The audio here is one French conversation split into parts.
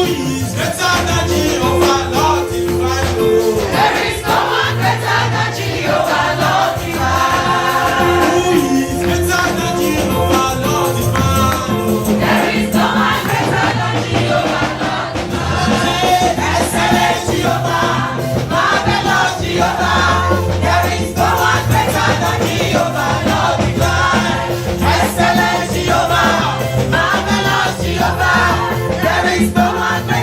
is better than Jehovah, Lord divine? Oh. There is no one better than Jehovah, Lord divine. Who is better than Jehovah, Lord divine? There is no one better than Jehovah, Lord divine. Excellent Jehovah, marvelous Jehovah. There is no one better than Jehovah, Lord divine. Excellent Jehovah, marvelous Jehovah. There is no one better.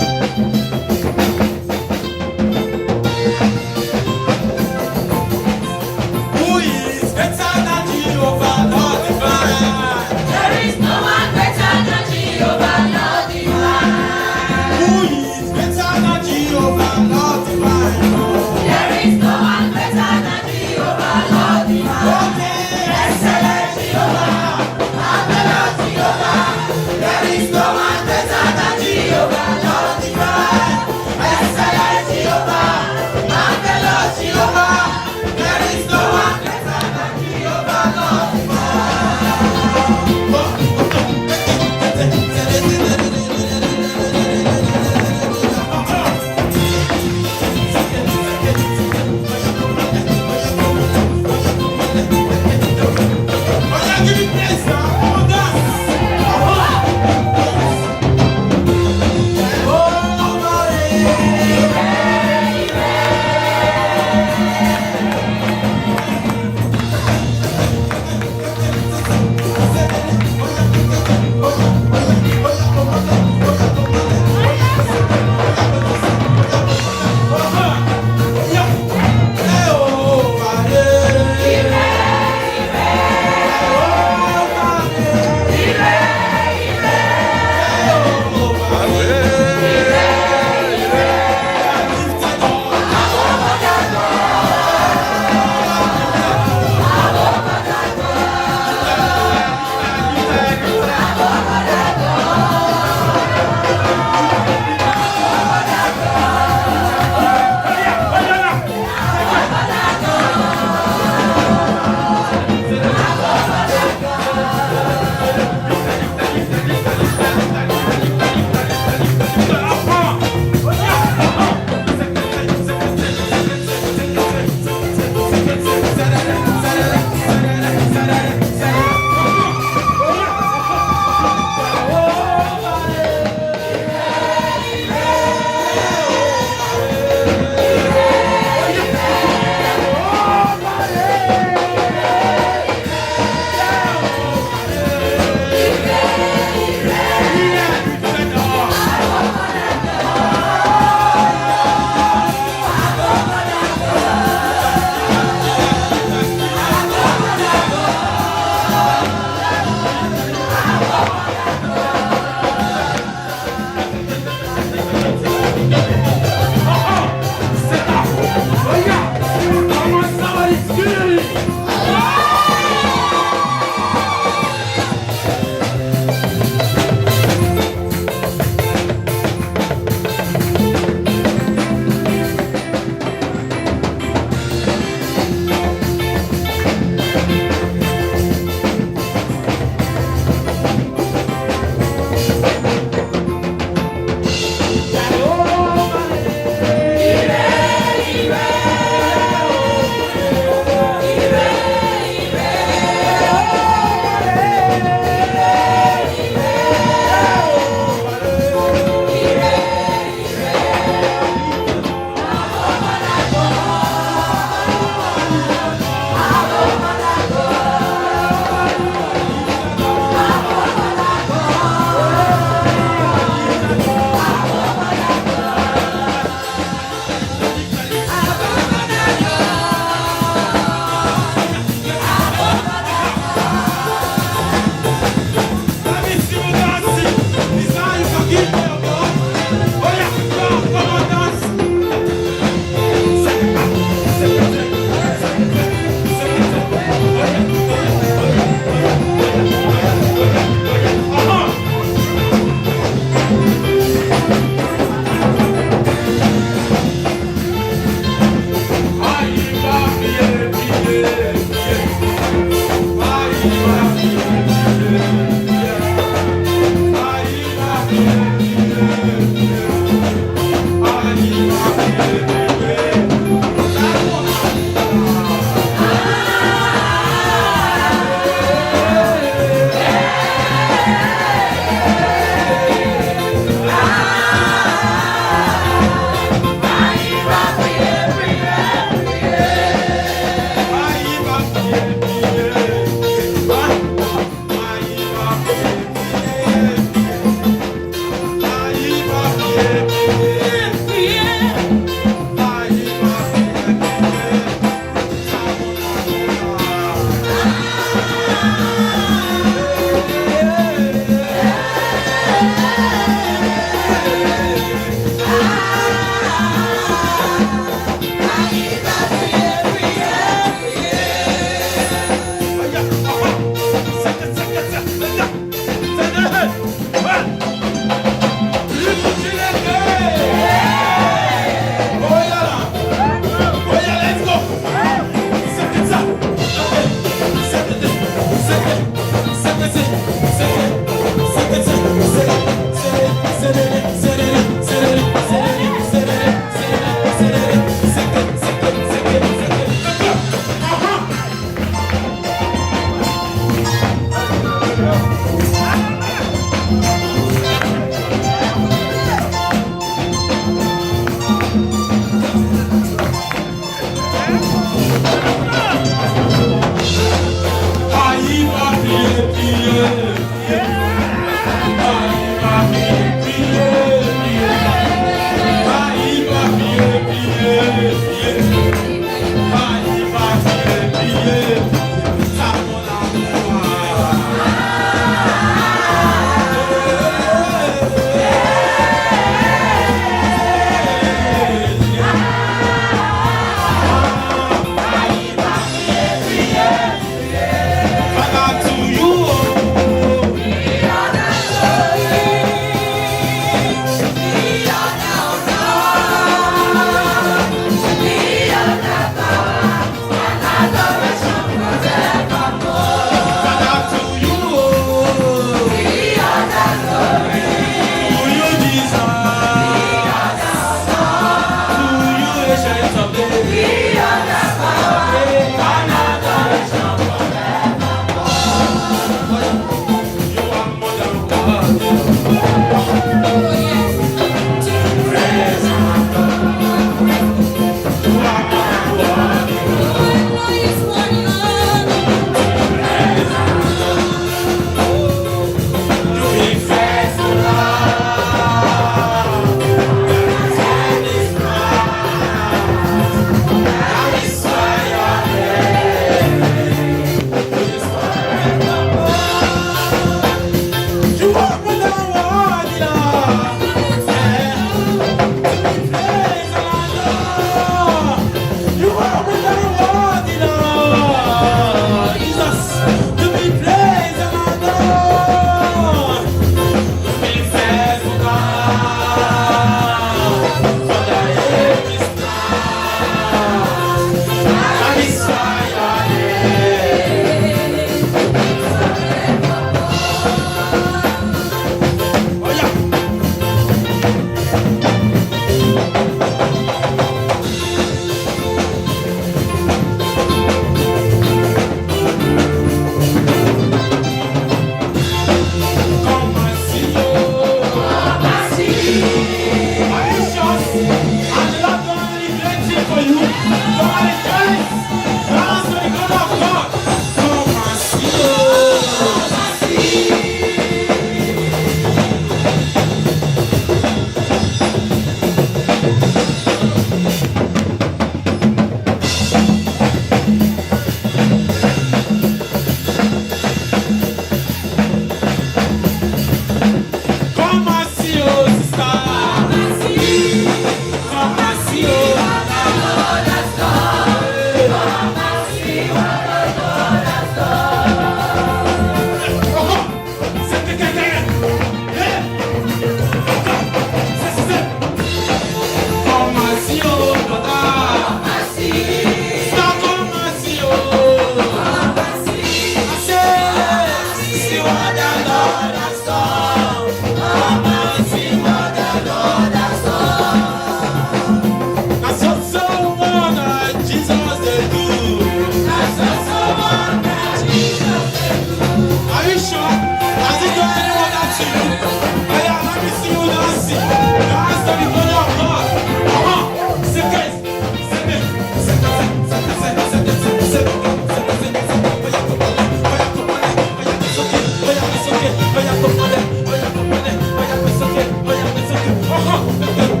Oya,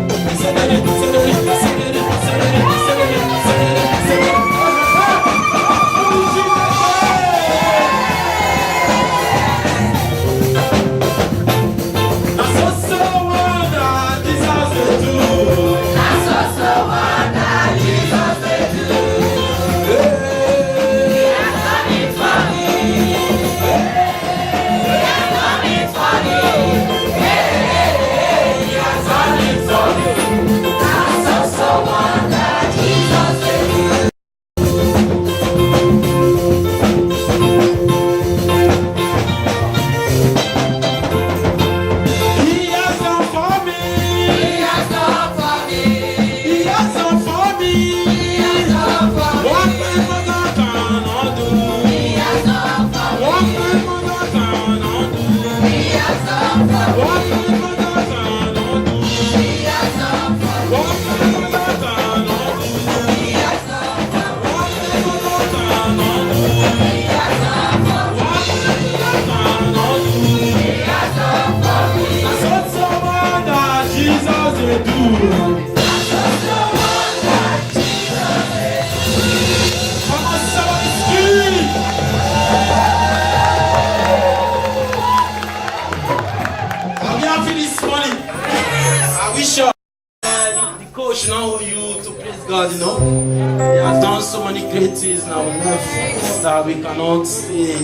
Come on, somebody scream! Are we happy this morning? Are we sure? The coach now you to praise God, you know. He has done so many great things in our life that we cannot say.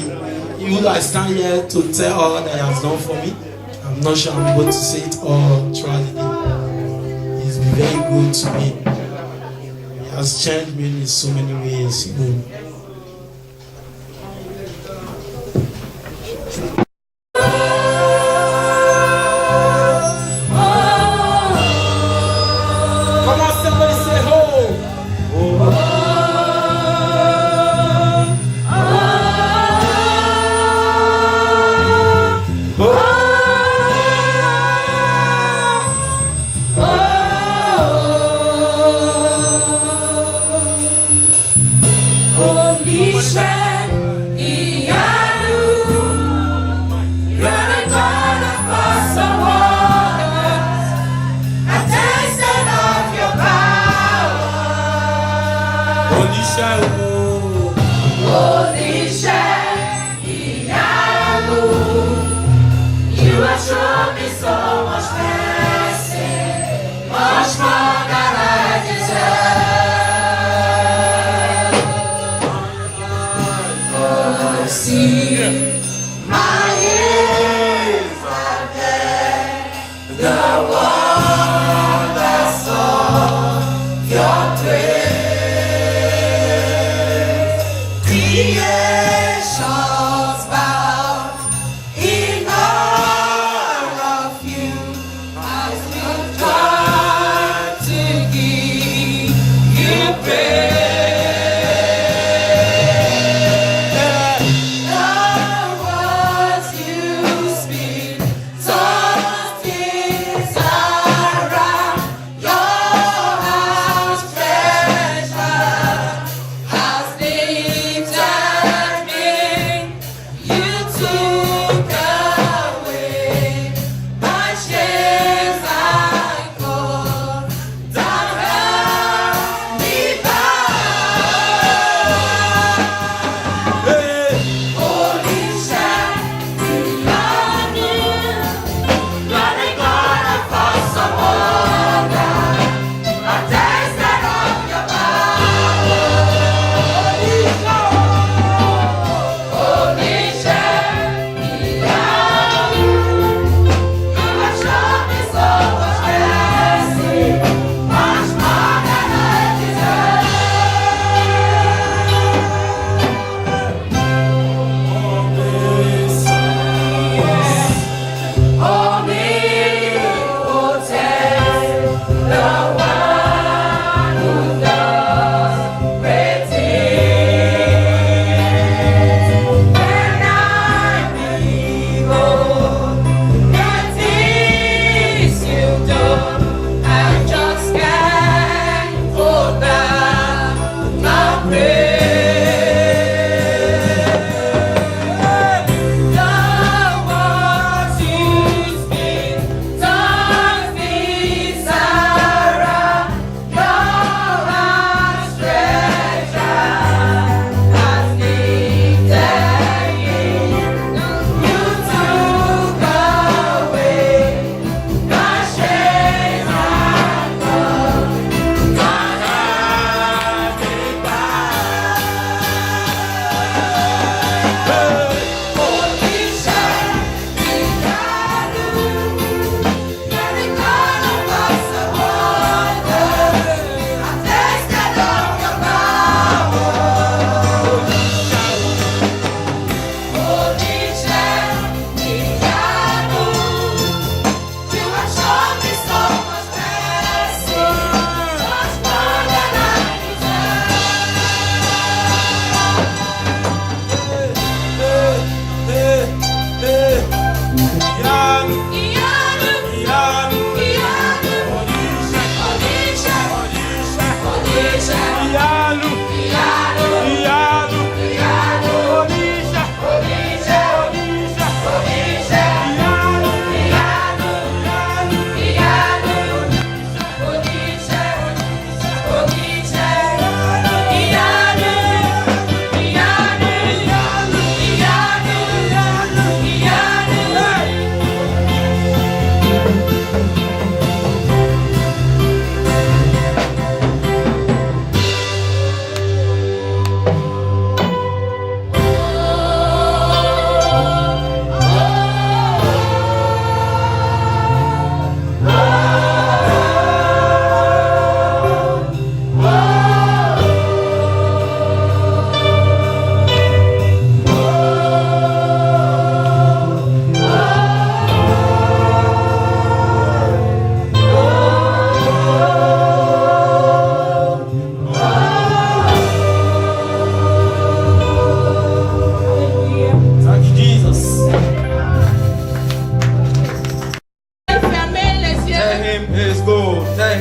You guys stand here to tell all that he has done for me. I'm not sure I'm able to say it all throughout the day. He's been very good to me. He has changed me in so many ways. You know. Come on, somebody say ho! You have shown me so much mercy, much more than I deserve. Oh, see, my ears are dead, the wonders of your praise. Creations bow in awe of you as we come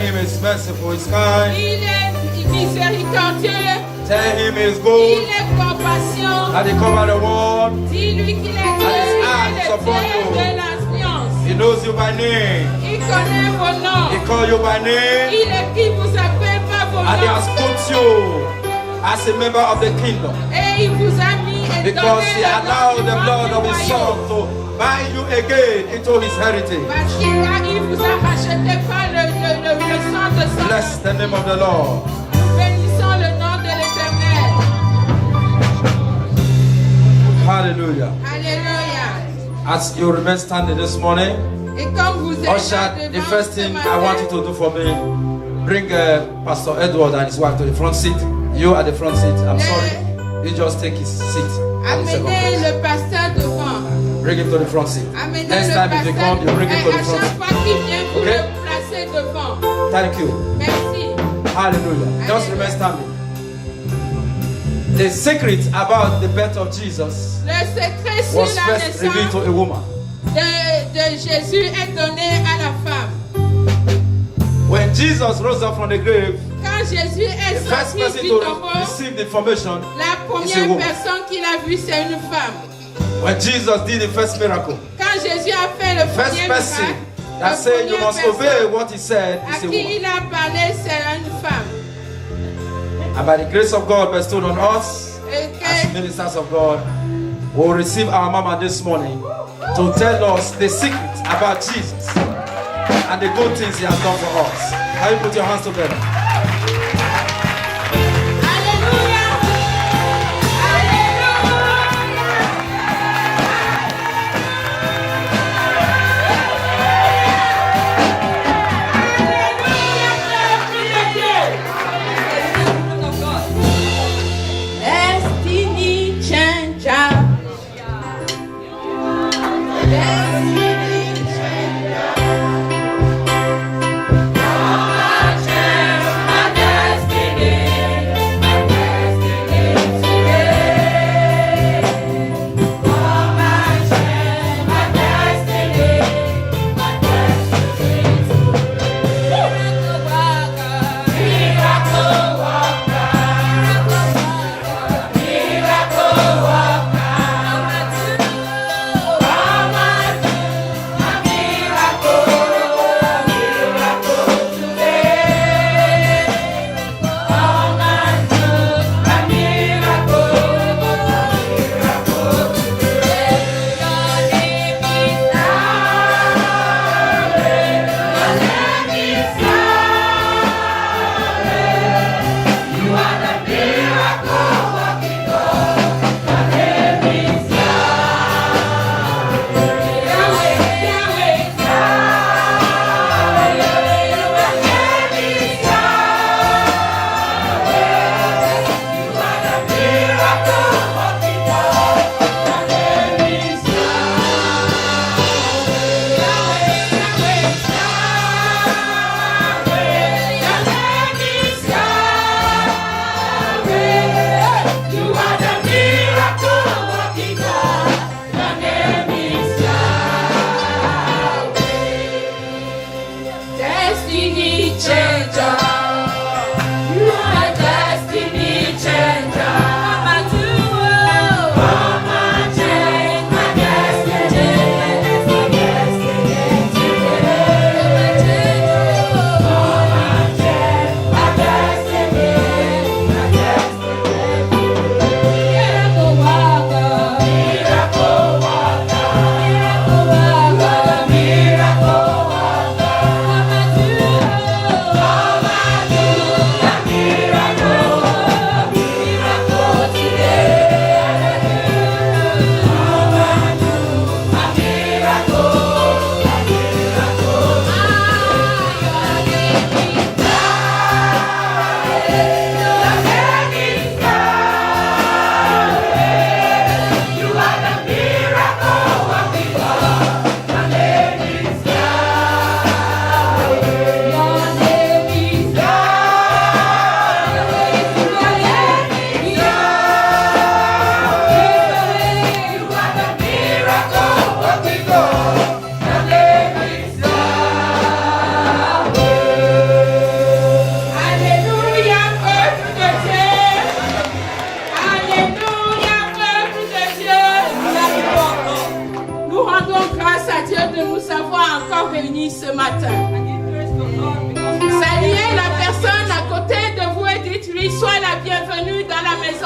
him he's merciful, he's kind. Il est miséricordieux. Tell him he's Il good. est compassion. That he covered the world. Dis-lui qu'il est Dieu. his Il hands est upon Dieu you. de la science. He knows you by name. Il connaît vos noms. He called you by name. Il est qui vous appelle par vos And he has noms. put you as a member of the kingdom. Et il vous a mis et Because donné he le nom allowed du the blood roi of du his son royaume. to buy you again into his heritage. Parce qu'il vous a racheté par le sang de son Bless the name of the Lord. Nous bénissons le nom de l'Éternel. Hallelujah. Alléluia. As you remain standing this morning, Et comme vous êtes Usher, là the devant first ce thing matin, I want you to do for me, bring Pastor Edward and his wife to the front seat. You at the front seat. I'm sorry. You just take his seat. On the second amenez place. le pasteur devant. Bring him to the front seat. Amenez Next le time if you come, you bring him to et the à front chaque seat. fois qu'il vient, vous Okay. le placez devant. Thank you. Merci. Hallelujah. Just remain standing. The secret about the birth of Jesus Le secret sur was la first revealed to naissance a woman. de Jésus est donné à la femme. When Jesus rose up from the grave, Quand Jésus est the first sorti person du to tombeau, receive the information la is a première woman. personne qu'il a vue, c'est une femme. When Jesus did the first miracle, Quand Jésus a fait le first premier person miracle, that la said you première must personne obey what he said à is a qui woman. il a parlé, c'est une femme. And by the grace of God bestowed on us Et as que ministers of God, we'll receive our mama this morning to tell us the secret about Jesus and the good things he has done for us. Can you put your hands together? Alléluia. Destiny changer. Destiny changer.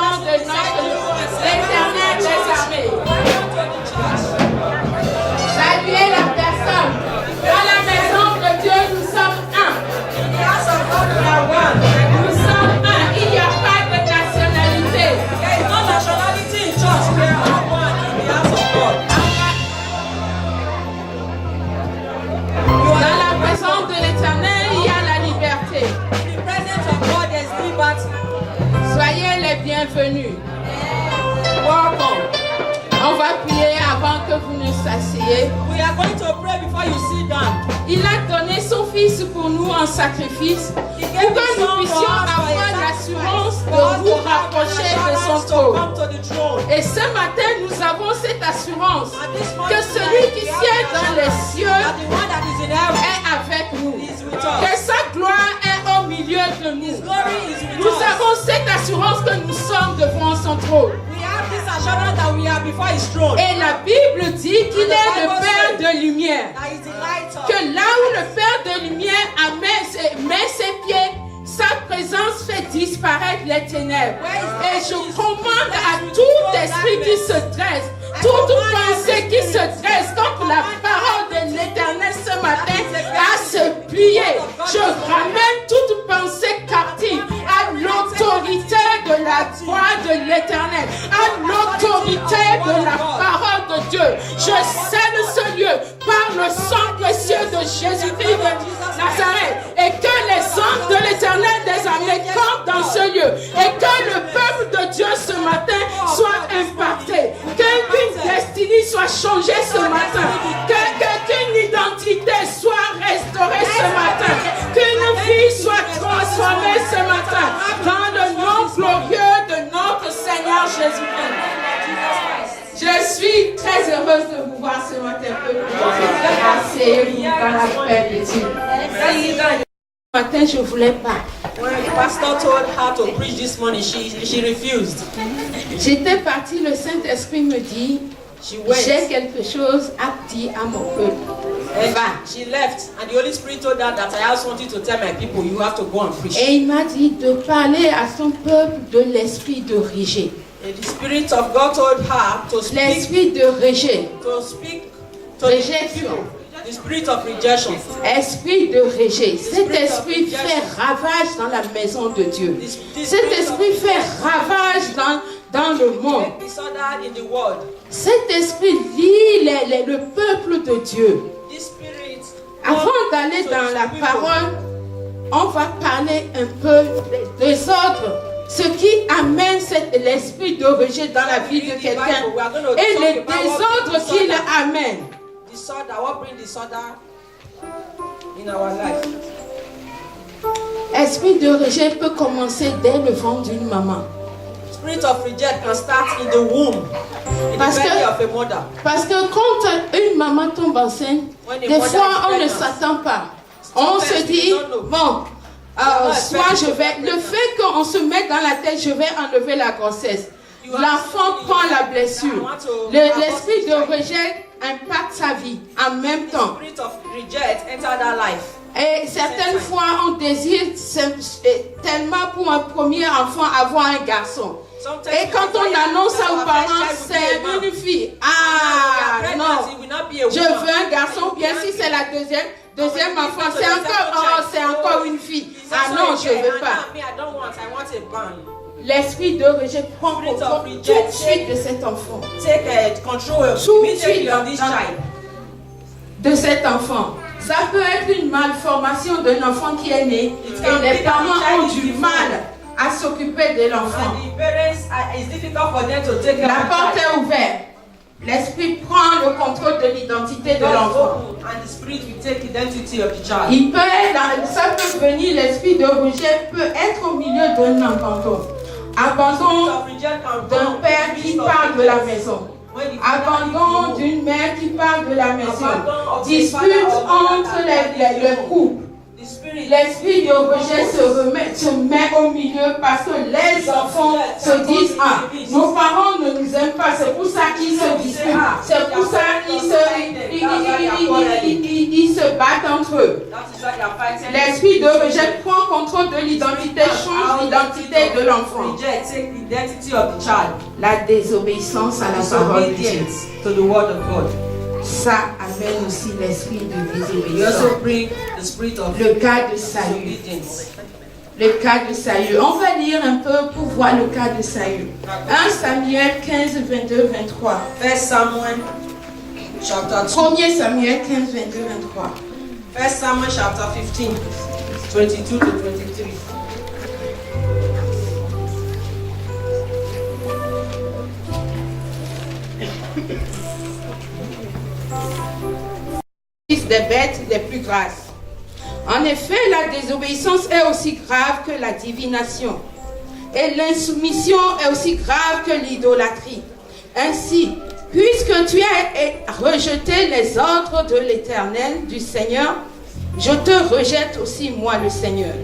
maison de l'Éternel des armées. Saluez la personne. Dans la maison de Dieu, nous sommes un. Nous sommes un. Il n'y a pas de nationalité. Dans la présence de l'Éternel, il y a la liberté. Soyez les bienvenus. Welcome. On va prier avant que vous ne s'asseyez. We are going to pray before you sit down. Il a donné son fils pour nous en sacrifice pour que nous puissions avoir l'assurance de nous rapprocher de son trône. Et ce matin, nous avons cette assurance que celui qui siège dans les cieux est avec nous. Que sa gloire est au milieu de nous. Nous avons cette assurance que nous sommes devant son trône. Et la Bible dit qu'il est le Père de lumière. Que là où le Père de lumière met ses pieds, sa présence fait disparaître les ténèbres. Et je commande à tout esprit qui se dresse, toute pensée qui se dresse contre la parole de l'Éternel ce matin à se plier. Je ramène toute pensée captive à l'autorité de la voix de l'Éternel, à l'autorité de la parole de Dieu. Je scelle ce lieu par le sang précieux de Jésus-Christ de Nazareth, et que les anges de l'Éternel des armées campent dans ce lieu, et que le peuple de Dieu ce matin soit impacté, qu'une destinée soit changée ce matin, qu'une identité soit restaurée ce matin, qu'une vie soit transformée ce matin dans le nom glorieux de notre Seigneur Jésus-Christ. Je suis très heureuse de vous voir ce matin. Asseyez-vous dans la paix de Dieu. Ce matin, je ne voulais pas. When the pastor told her to preach this morning, she refused. J'étais partie, le Saint-Esprit me dit, j'ai quelque chose à dire à mon peuple. Va. She left, and the Holy Spirit told her that I have something to tell my people. You have to go and preach. Et il m'a dit de parler à son peuple de l'esprit de rejet. And the Spirit of God told her to speak. L'esprit de rejet. To speak to the people. The spirit of rejection. Esprit de rejet. Cet esprit fait ravage dans la maison de Dieu. Cet esprit fait ravage dans le monde. Cet esprit lie le peuple de Dieu. Avant d'aller dans la parole, on va parler un peu des autres. Ce qui amène l'esprit de rejet dans la vie de quelqu'un et les désordres qu'il amène. What bring disorder in our life? Esprit de rejet peut commencer dès le ventre d'une maman. Spirit of reject can start in the womb, in the belly of a mother. Parce que quand une maman tombe enceinte, des fois on ne s'attend pas. On se dit, bon, soit je vais, le fait qu'on se mette dans la tête, je vais enlever la grossesse. L'enfant prend la blessure. L'esprit de rejet impacte sa vie en même temps. Et certaines fois, on désire tellement pour un premier enfant avoir un garçon. Et quand on annonce ça aux parents, c'est une fille. Ah non, je veux un garçon, bien si c'est la deuxième enfant, c'est encore une fille. Ah non, je ne veux pas. L'esprit de rejet prend contrôle tout de suite de cet enfant. Tout de suite de cet enfant. Ça peut être une malformation d'un enfant qui est né et les parents ont du mal à s'occuper de l'enfant. La porte est ouverte. L'esprit prend le contrôle de l'identité de l'enfant. Il peut être, ça peut venir, l'esprit de rejet peut être au milieu d'un abandon. Abandon d'un père qui part de la maison. Abandon d'une mère qui part de la maison. Dispute entre les couples. L'esprit de rejet se met au milieu parce que les enfants se disent, ah, nos parents ne nous aiment pas, c'est pour ça qu'ils se disputent, c'est pour ça qu'ils se battent entre eux. L'esprit de rejet prend contrôle de l'identité, change l'identité de l'enfant. Reject, take the identity of the child. La désobéissance à la parole de Dieu. Disobedience to the word of God. Ça amène aussi l'esprit de We désobéissance. also bring the spirit of Le cas de Saül. disobedience. Le cas de Saül. On va lire un peu pour voir le cas de Saül. 1 Samuel 15, 22, 23. 1 Samuel chapter 2. 1 Samuel 15, 22, 23. 1 Samuel chapter 15, 22 to 23. Des bêtes les plus grasses. En effet, la désobéissance est aussi grave que la divination, et l'insoumission est aussi grave que l'idolâtrie. Ainsi, puisque tu as rejeté les ordres de l'Éternel, du Seigneur, je te rejette aussi moi le Seigneur.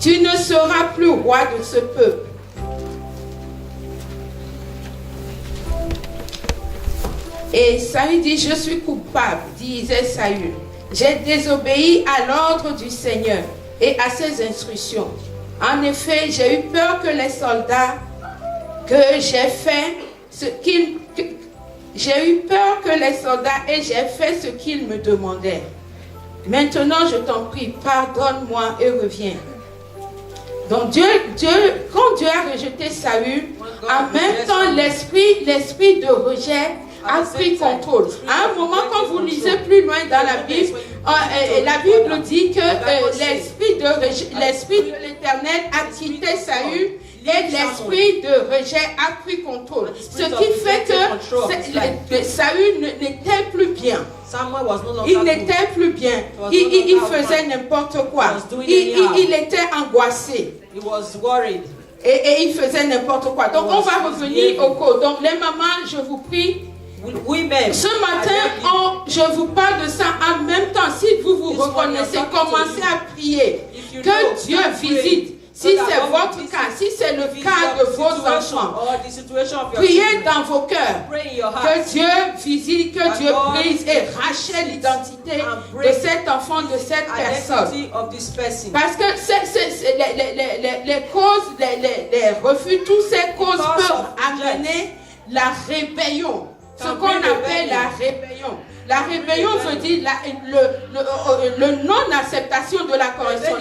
Tu ne seras plus roi de ce peuple. Et Saül dit, je suis coupable, disait Saül. J'ai désobéi à l'ordre du Seigneur et à ses instructions. En effet, j'ai eu peur que les soldats que j'ai fait ce qu'ils... J'ai eu peur que les soldats et j'ai fait ce qu'ils me demandaient. Maintenant, je t'en prie, pardonne-moi et reviens. Donc quand Dieu a rejeté Saül, en même temps, l'esprit de rejet a pris contrôle. À un moment, quand vous lisez plus loin dans la Bible dit que l'esprit de l'Éternel a quitté Saül et l'esprit de rejet a pris contrôle. Ce qui fait que Saül n'était plus bien. Il n'était plus bien. Il faisait n'importe quoi. Il était angoissé. Et il faisait n'importe quoi. Donc on va revenir au code. Donc les mamans, je vous prie. Ce matin, je vous parle de ça en même temps. Si vous vous reconnaissez, commencez à prier. Que Dieu visite. Si c'est votre cas, si c'est le cas de vos enfants, priez dans vos cœurs. Que Dieu visite, que Dieu brise et rachète l'identité de cet enfant, de cette personne. Parce que les causes, les refus, toutes ces causes peuvent amener la rébellion. Ce qu'on appelle la rébellion. La rébellion veut dire le non-acceptation de la correction.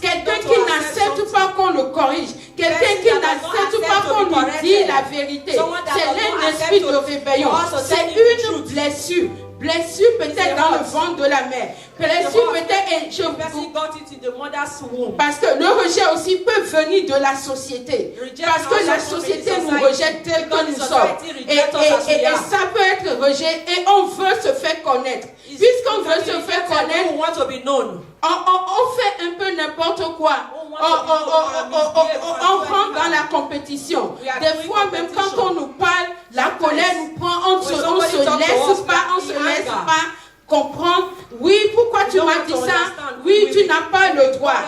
Quelqu'un qui n'accepte pas qu'on le corrige. Quelqu'un qui n'accepte pas qu'on lui dise la vérité. C'est l'esprit de rébellion. C'est une blessure. Blessure peut-être dans le ventre de la mère. Blessure peut-être... Parce que le rejet aussi peut venir de la société. Parce que la société nous rejette tel que nous sommes. Et ça peut être rejet et on veut se faire connaître. Puisqu'on veut se faire connaître, on fait un peu n'importe quoi. On rentre dans la compétition. Des fois, même quand on nous parle, la colère nous prend, on ne se laisse pas comprendre. Oui, pourquoi tu m'as dit ça? Oui, tu n'as pas le droit.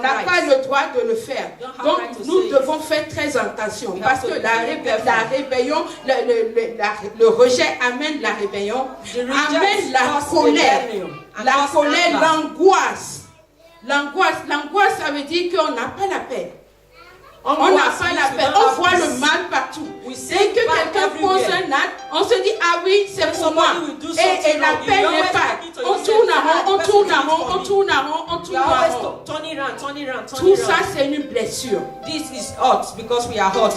N'a pas le droit de le faire. Donc nous devons faire très attention parce que la rébellion, le rejet amène la rébellion, amène la colère, l'angoisse. L'angoisse, ça veut dire qu'on n'a pas la paix. On n'a pas la paix. On voit le mal partout. Dès que quelqu'un pose un acte, on se dit, ah oui, c'est pour moi. Et la paix n'est pas. On tourne en rond. Tout ça, c'est une blessure.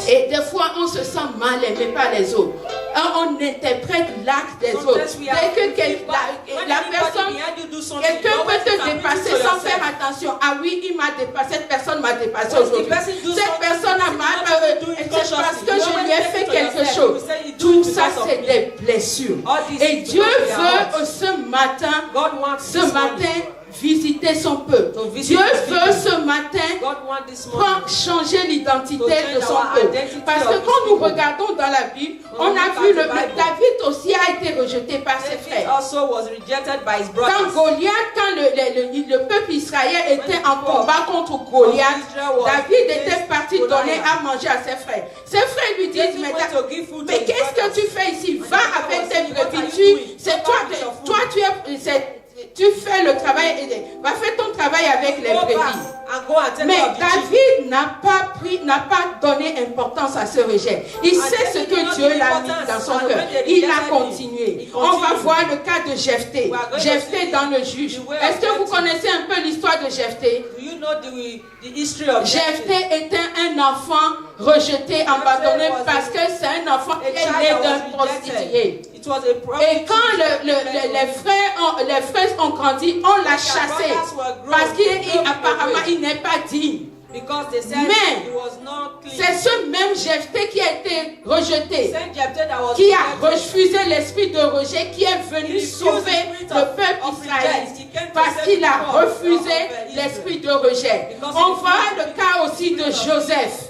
Et des fois, on se sent mal aimé par les autres. On interprète l'acte des autres. Dès que la personne, quelqu'un peut te dépasser sans faire attention. Ah oui, il m'a dépassé, cette personne m'a dépassé aujourd'hui. Cette personne a mal, c'est parce que je lui ai fait quelque chose. Tout ça, c'est des blessures. Et Dieu veut ce matin visiter son peuple. Dieu veut ce matin changer l'identité de son peuple. Parce que quand nous regardons dans la Bible, on a vu David aussi a été rejeté par ses frères. Quand Goliath, quand le peuple israélien était en combat contre Goliath, David était parti donner à manger à ses frères. Ses frères lui disent, mais qu'est-ce que tu fais ici? Va avec tes brebis. C'est toi, tu fais le travail, va faire ton travail avec les Go back brebis. and go and take Mais care of the sheep. David n'a pas donné importance à ce rejet. Il sait ce que Dieu l'a mis dans son cœur. Il a continué. On va voir le cas de Jephthé. Jephthé dans le juge. Est-ce que vous connaissez un peu l'histoire de Jephthé? Do you know the history of Jephthé était un enfant rejeté, abandonné parce que c'est un enfant qui est né d'un prostitué. Et quand les frères ont grandi, on l'a chassé parce qu'apparemment il n'est pas digne. Mais c'est ce même Jephthé qui a été rejeté, qui a refusé l'esprit de rejet, qui est venu sauver le peuple israélite parce qu'il a refusé l'esprit de rejet. On voit le cas aussi de Joseph.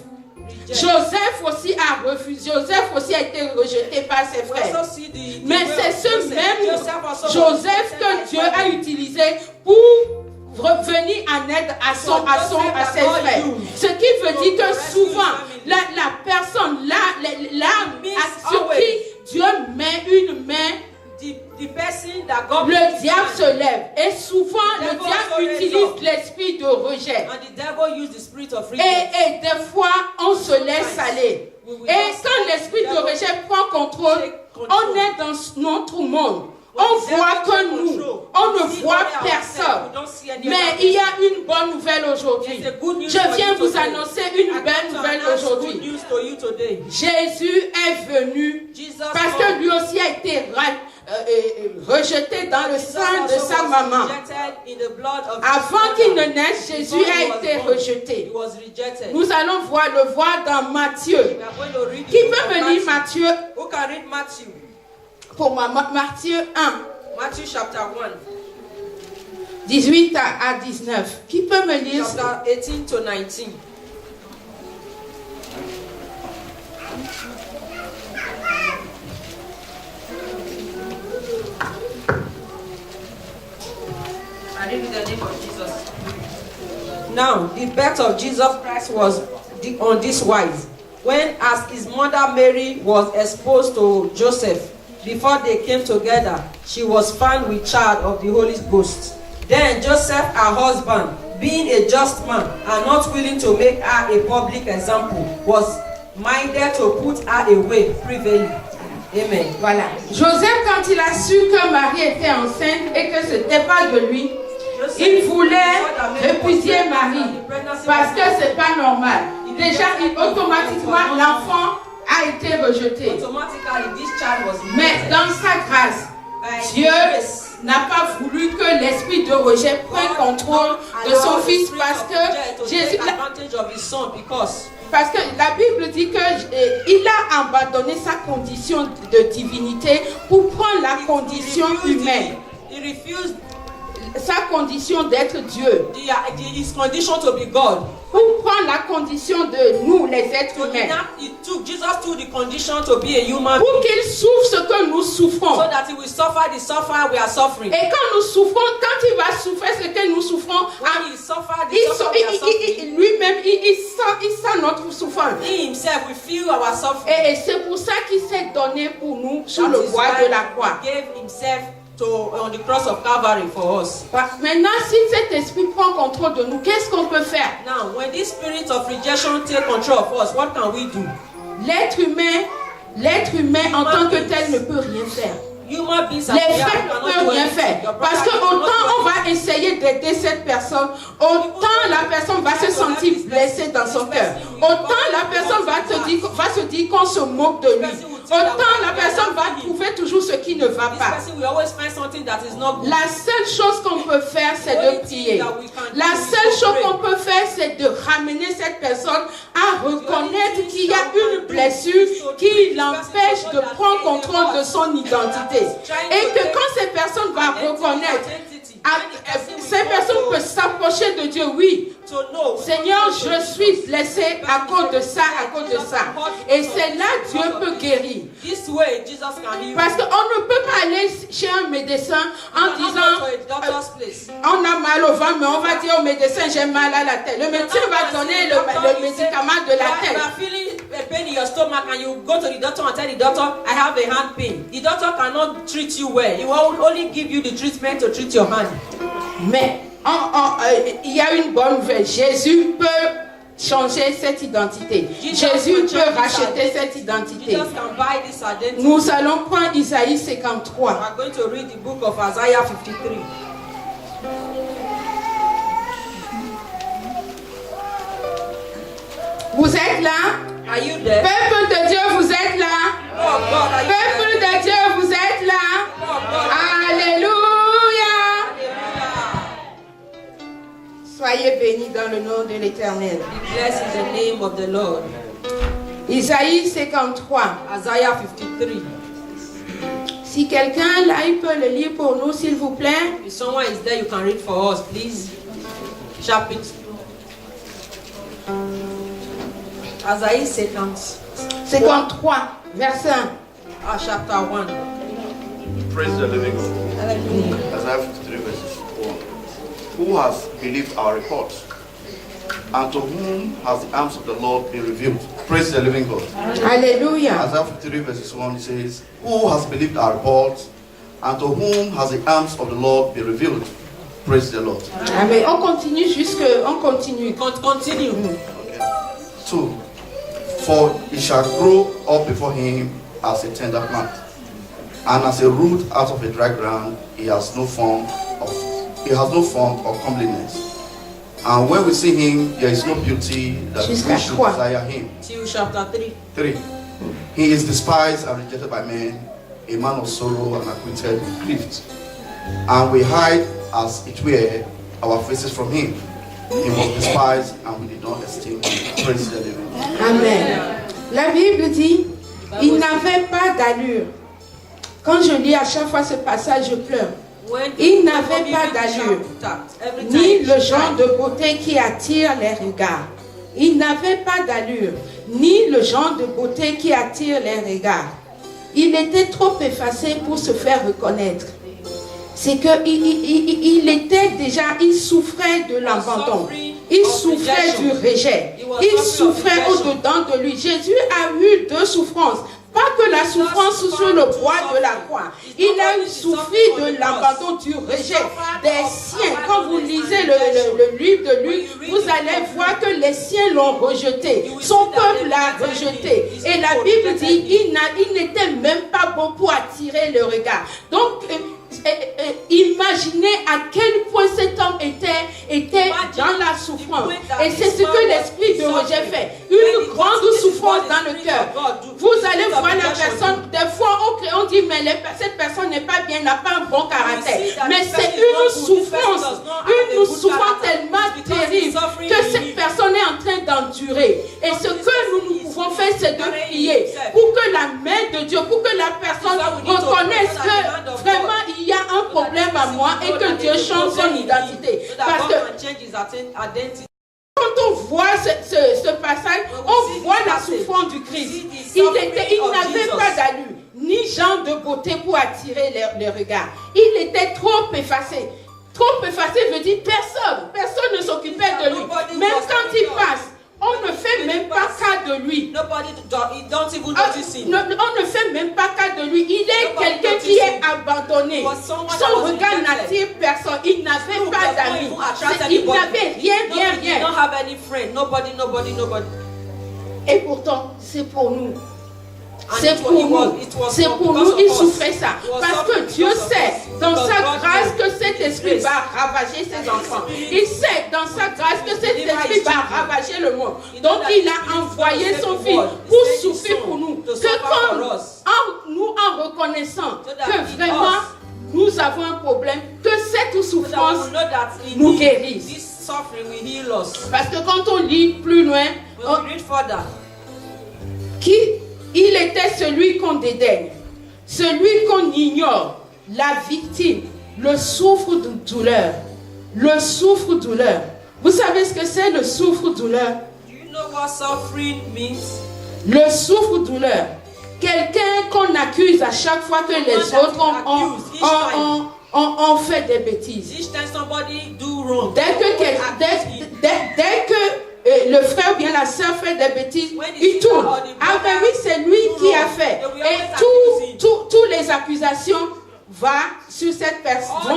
Joseph aussi a refusé, Joseph aussi a été rejeté par ses frères. Mais c'est ce même Joseph que Dieu a utilisé pour revenir en aide à ses frères. Ce qui veut dire que souvent, la personne là sur qui Dieu met une main, le diable se lève. Et souvent, le diable utilise l'esprit de rejet. Et des fois, on se laisse aller. Et quand l'esprit de rejet prend contrôle, on est dans notre monde. On voit que nous, on ne voit personne. Mais il y a une bonne nouvelle aujourd'hui. Je viens vous annoncer une belle nouvelle aujourd'hui. Jésus est venu parce que lui aussi a été rejeté dans le sang de sa maman. Avant qu'il ne naisse, Jésus a été rejeté. Nous allons le voir dans Matthieu. Qui peut me lire Matthieu? Pour moi, Matthieu 1. Matthew chapter 1. 18 à 19. Qui peut me lire? Chapter 18 to 19. I read in the name of Jesus. Now, the birth of Jesus Christ was on this wise. When, as his mother Mary was exposed to Joseph, before they came together, she was found with child of the Holy Ghost. Then Joseph, her husband, being a just man and not willing to make her a public example, was minded to put her away privily. Amen. Voilà. Joseph, quand il a su que Marie était enceinte et que ce n'était pas de lui, il voulait répudier Marie parce que c'est pas normal. Déjà, automatiquement, l'enfant a été rejeté. Mais dans sa grâce, Dieu n'a pas voulu que l'esprit de rejet prenne contrôle de son fils parce que Jésus, parce que la Bible dit qu'il a abandonné sa condition de divinité pour prendre la condition humaine. Sa condition d'être Dieu. His condition to be God. Pour prendre la condition de nous, les êtres humains. Jesus took the condition to be a human. Pour qu'il souffre ce que nous souffrons. So that he will suffer the suffer we are suffering. Et quand nous souffrons, quand il va souffrir ce que nous souffrons, lui-même, il sent notre souffrance. He himself will feel our suffering. Et c'est pour ça qu'il s'est donné pour nous sur le bois de la croix. He gave himself on the cross of Calvary for us. Maintenant, si cet esprit prend contrôle de nous, qu'est-ce qu'on peut faire? Now, when this spirit of rejection take control of us, what can we do? L'être humain en tant que tel ne peut rien faire. Les frères ne peuvent rien faire. Parce que autant on va essayer d'aider cette personne, autant la personne va se sentir blessée dans son cœur. Autant la personne va se dire qu'on se moque de lui. Autant la personne va trouver toujours ce qui ne va pas. La seule chose qu'on peut faire, c'est de prier. La seule chose qu'on peut faire, c'est de ramener cette personne à reconnaître qu'il y a une blessure qui l'empêche de prendre contrôle de son identité. Et que quand cette personne va reconnaître, cette personne peut s'approcher de Dieu, oui. Seigneur, je suis blessé à cause de ça, à cause de ça. Et c'est là que Dieu peut guérir. Parce qu'on ne peut pas aller chez un médecin en disant on a mal au ventre, mais on va dire au médecin j'ai mal à la tête. Le médecin va donner le médicament de la tête. a pain in your stomach and you go to the doctor and tell the doctor, I have a hand pain. The doctor cannot treat you well. He will only give you the treatment to treat your hand. Mais il y a une bonne nouvelle. Jésus peut changer cette identité. Jésus peut racheter cette identité. Jesus can buy this identity. Nous allons prendre Isaïe 53. We are going to read the book of Isaiah 53. Vous êtes là? Are you there? Peuple de Dieu, vous êtes là? Oh God, are you Peuple there? de Dieu, vous êtes là? Oh God. Alléluia! Hallelujah. Soyez bénis dans le nom de l'Éternel. Be blessed in the name of the Lord. Isaïe 53. Isaiah 53. Si quelqu'un là, il peut le lire pour nous, s'il vous plaît. If someone is there, you can read for us, please. Chapter Isaiah 53, verset 1. chapter 1. Praise the living God. Hallelujah. Isaiah 53 verses 1. Who has believed our report? And to whom has the arms of the Lord been revealed? Praise the living God. Alléluia. Isaiah 53 verses 1 it says, who has believed our report? And to whom has the arms of the Lord been revealed? Praise the Lord. Amen. On continue on continue. Continue. 2. For he shall grow up before him as a tender plant, and as a root out of a dry ground. He has no form or comeliness. And when we see him, there is no beauty that we should desire him. Till chapter 3. 3. He is despised and rejected by men, a man of sorrow and acquainted with grief. And we hide, as it were, our faces from him. He was despised and we did not esteem him. Praise the living God. Amen. La Bible dit, il n'avait pas d'allure. Quand je lis à chaque fois ce passage, je pleure. Il n'avait pas d'allure, ni le genre de beauté qui attire les regards. Il n'avait pas d'allure, ni le genre de beauté qui attire les regards. Il était trop effacé pour se faire reconnaître. C'est il souffrait de l'abandon. Il souffrait du rejet. Il souffrait au-dedans de lui. Jésus a eu deux souffrances. Pas que la souffrance sur le bois de la croix. Il a souffert de l'abandon, du rejet des siens. Quand vous lisez le livre de Luc, vous allez voir que les siens l'ont rejeté. Son peuple l'a rejeté. Et la Bible dit il n'était même pas bon pour attirer le regard. Donc, imaginez à quel point cet homme était dans la souffrance. Et c'est ce que l'esprit de rejet fait. Une grande souffrance dans le cœur. Vous allez voir la personne, des fois on dit mais cette personne n'est pas bien, n'a pas un bon caractère. Mais c'est une souffrance tellement terrible que cette personne est en train d'endurer. Et ce que nous pouvons faire, c'est de prier pour que la main de Dieu, pour que la personne reconnaisse que vraiment il y a un problème à moi et que Dieu change son identité. Parce que quand on voit ce passage, on voit la souffrance du Christ. Il n'avait pas d'allure, ni genre de beauté pour attirer les regards. Il était trop effacé. Trop effacé veut dire personne ne s'occupait de lui. Même quand il passe, on ne fait même pas cas de lui. On ne fait même pas cas de lui. Il est quelqu'un qui est abandonné. Son regard n'attire personne. Il n'avait pas d'amis. Il n'avait rien. Et pourtant, c'est pour nous. C'est pour nous, il souffrait ça. Parce que Dieu sait, dans sa grâce, que cet esprit va ravager ses enfants. Il sait, dans sa grâce, que cet esprit va ravager le monde. Donc, il a envoyé son Fils pour souffrir pour nous. Que nous, en reconnaissant que vraiment, nous avons un problème, que cette souffrance nous guérisse. Parce que quand on lit plus loin, il était celui qu'on dédaigne, celui qu'on ignore, la victime, le souffre-douleur. Le souffre-douleur. Vous savez ce que c'est le souffre-douleur? Do you know what suffering means? Le souffre-douleur. Quelqu'un qu'on accuse à chaque fois que les autres ont fait des bêtises. Each time somebody do wrong. Dès que le le frère ou bien la sœur fait des bêtises, il tourne. Ah ben oui, c'est lui qui a fait. Et tous les accusations vont sur cette personne.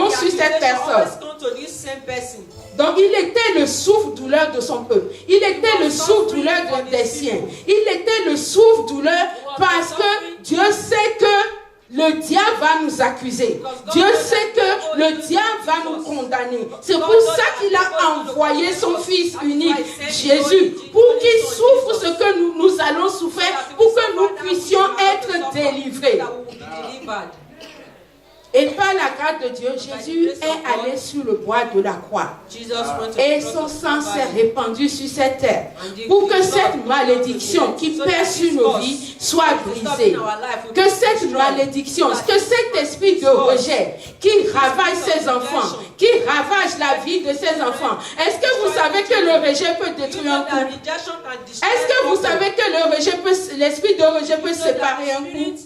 Donc il était le souffre-douleur de son peuple. Il était le souffre-douleur des siens. Il était le souffre-douleur parce que Dieu sait que le diable va nous accuser. Dieu sait que le diable va nous condamner. C'est pour ça qu'il a envoyé son Fils unique, Jésus, pour qu'il souffre ce que nous allons souffrir, pour que nous puissions être délivrés. Et par la grâce de Dieu, Jésus est allé sur le bois de la croix. Et son sang s'est répandu sur cette terre. Pour que cette malédiction qui pèse sur nos vies soit brisée. Que cette malédiction, que cet esprit de rejet qui ravage ses enfants, qui ravage la vie de ses enfants. Est-ce que vous savez que le rejet peut détruire un couple? Est-ce que vous savez que l'esprit de rejet peut séparer un couple?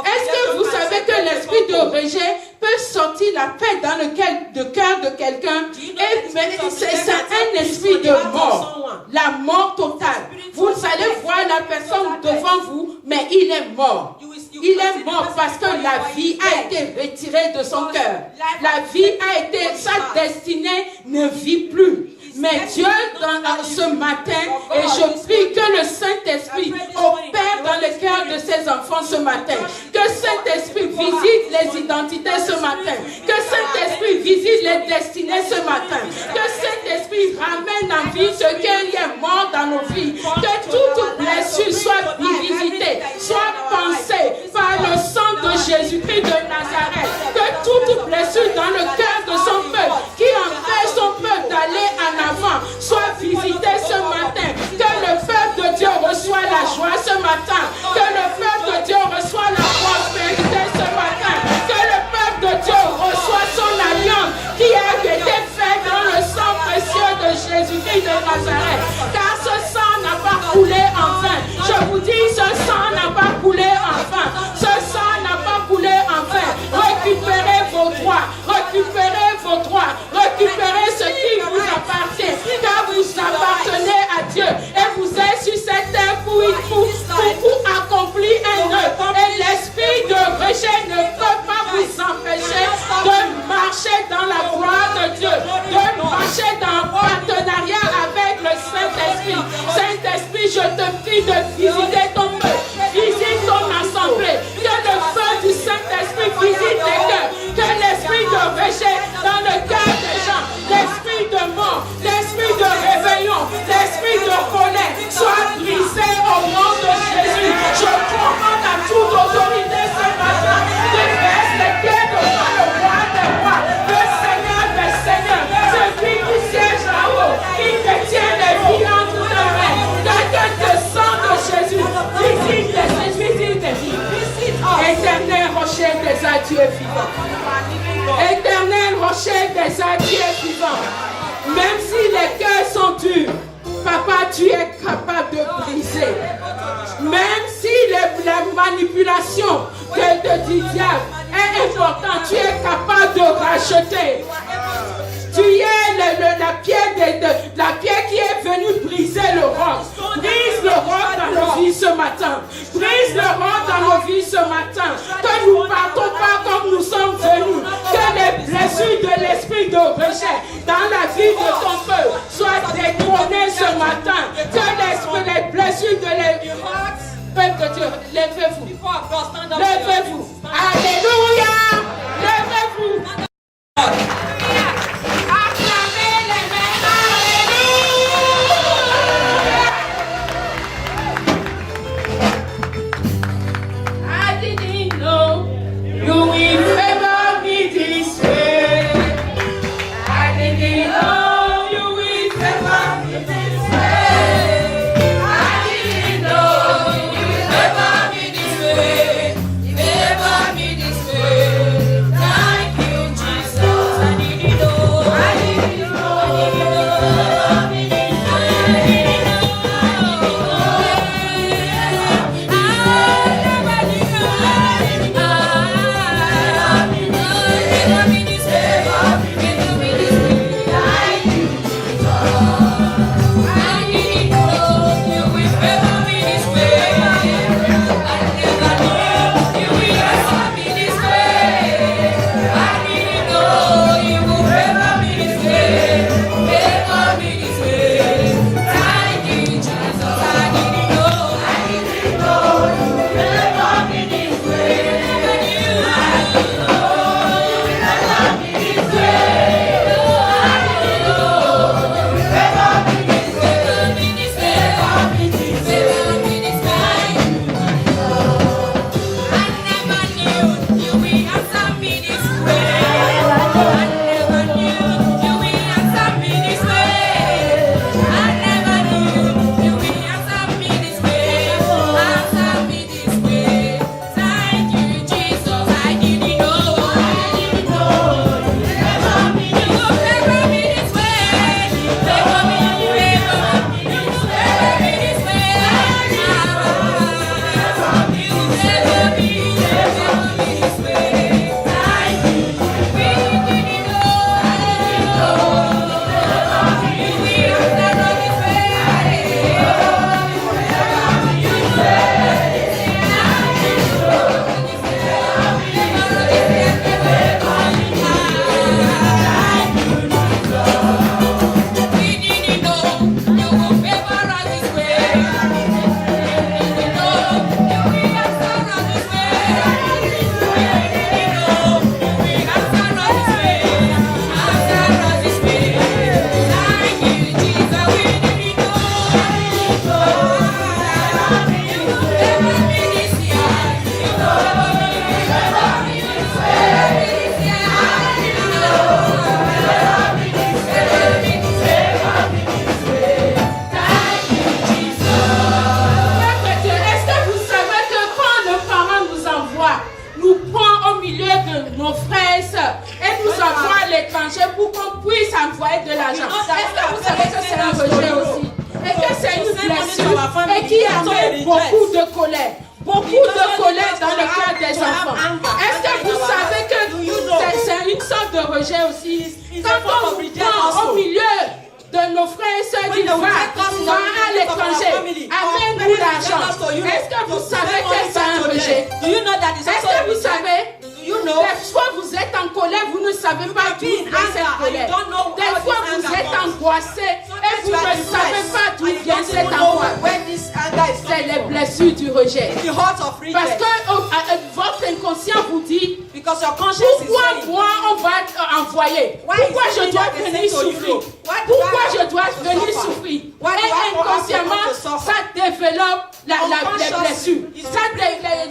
Est-ce que vous savez que l'esprit de rejet peut sortir la paix dans le cœur de quelqu'un? Et c'est un esprit de mort, la mort totale. Vous allez voir la personne devant vous, mais il est mort. Il est mort parce que la vie a été retirée de son cœur. La vie a été, sa destinée ne vit plus. Mais Dieu, ce matin, et je prie que le Saint-Esprit opère dans le cœur de ses enfants ce matin. Que Saint-Esprit visite les identités ce matin. Que Saint-Esprit visite les destinées ce matin. Que Saint-Esprit ramène en vie ce qui est mort dans nos vies. Que toute blessure soit visitée, soit pensée par le sang de Jésus-Christ de Nazareth. Que toute blessure dans le cœur de son peuple, qui empêche son peuple d'aller en avant, soit visité ce matin. Que le peuple de Dieu reçoit la joie ce matin. Que le peuple de Dieu reçoit la prospérité ce matin. Que le peuple de Dieu reçoit son alliance qui a été faite dans le sang précieux de Jésus-Christ de Nazareth. Car ce sang n'a pas coulé en vain. Je vous dis, ce sang n'a pas coulé en vain. Ce sang n'a pas coulé en vain. Récupérez vos droits. Récupérez vos droits. Récupérez ce qui vous appartient. Car vous appartenez à Dieu. Et vous êtes sur cette terre pour accomplir un œuvre. Et l'esprit de rejet ne peut pas vous empêcher de marcher dans la gloire de Dieu. De marcher dans partenariat avec le Saint-Esprit. Saint-Esprit, je te prie de visiter ton peuple. Visite ton assemblée. Que le feu du Saint-Esprit visite les cœurs. Que l'esprit de rejet dans le cœur des gens, l'esprit de mort, l'esprit de réveillon, l'esprit de colère soit brisé au nom de Jésus. Je commande à toute autorité ce matin de baisser les pieds devant le roi des rois, le Seigneur des seigneurs, celui qui siège là-haut, qui détient les vies entre ses mains. Que le sang de Jésus visite les vies. Éternel rocher des adieux vivants. Éternel rocher des adieux vivants. Même si les cœurs sont durs, Papa, tu es capable de briser. Même si la manipulation du diable est importante, tu es capable de racheter. Tu es la pierre qui est venue briser le roc. Brise le roc dans nos vies ce matin. Brise le roc dans nos vies ce matin. Que nous ne partons pas comme nous sommes venus. Que les blessures de l'esprit de rejet dans la vie de ton peuple soient détrônées ce matin. Que les blessures de peuple de Dieu, levez-vous. Levez-vous. Alléluia. Levez-vous. Acclamez les mains et qui amène beaucoup de colère. Beaucoup de colère dans le cœur des enfants. Est-ce que vous savez que c'est une sorte de rejet aussi? Quand on vous prend au milieu de nos frères et sœurs qui va à l'étranger, amène-nous l'argent. Est-ce que vous savez que c'est un rejet? Est-ce que vous savez? Des fois vous êtes en colère, vous ne savez pas d'où vient cette colère. Des fois vous êtes angoissé et vous ne savez pas d'où vient cette angoisse. C'est les blessures du rejet. Parce que votre inconscient vous dit pourquoi moi on va envoyer? Pourquoi je dois venir souffrir? Pourquoi je dois venir souffrir? Et inconsciemment, ça développe les blessures,